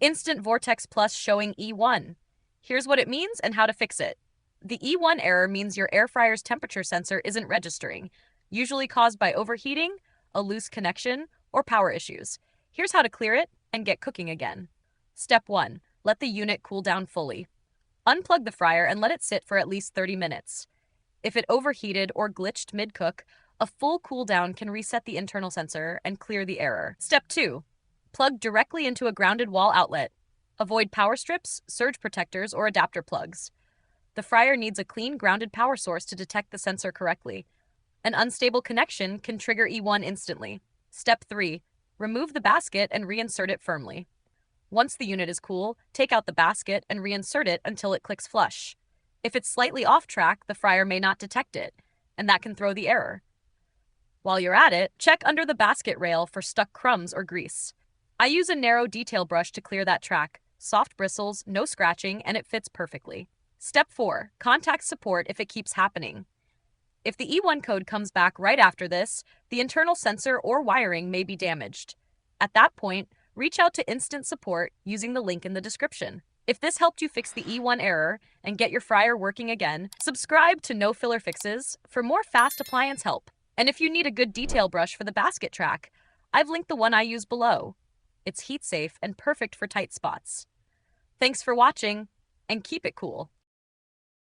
Instant Vortex Plus showing E1. Here's what it means and how to fix it. The E1 error means your air fryer's temperature sensor isn't registering, usually caused by overheating, a loose connection, or power issues. Here's how to clear it and get cooking again. Step 1. Let the unit cool down fully. Unplug the fryer and let it sit for at least 30 minutes. If it overheated or glitched mid-cook, a full cool down can reset the internal sensor and clear the error. Step 2. Plug directly into a grounded wall outlet. Avoid power strips, surge protectors, or adapter plugs. The fryer needs a clean, grounded power source to detect the sensor correctly. An unstable connection can trigger E1 instantly. Step 3. Remove the basket and reinsert it firmly. Once the unit is cool, take out the basket and reinsert it until it clicks flush. If it's slightly off track, the fryer may not detect it, and that can throw the error. While you're at it, check under the basket rail for stuck crumbs or grease. I use a narrow detail brush to clear that track. Soft bristles, no scratching, and it fits perfectly. Step 4. Contact support if it keeps happening. If the E1 code comes back right after this, the internal sensor or wiring may be damaged. At that point, reach out to instant support using the link in the description. If this helped you fix the E1 error and get your fryer working again, subscribe to No Filler Fixes for more fast appliance help. And if you need a good detail brush for the basket track, I've linked the one I use below. It's heat safe and perfect for tight spots. Thanks for watching, and keep it cool.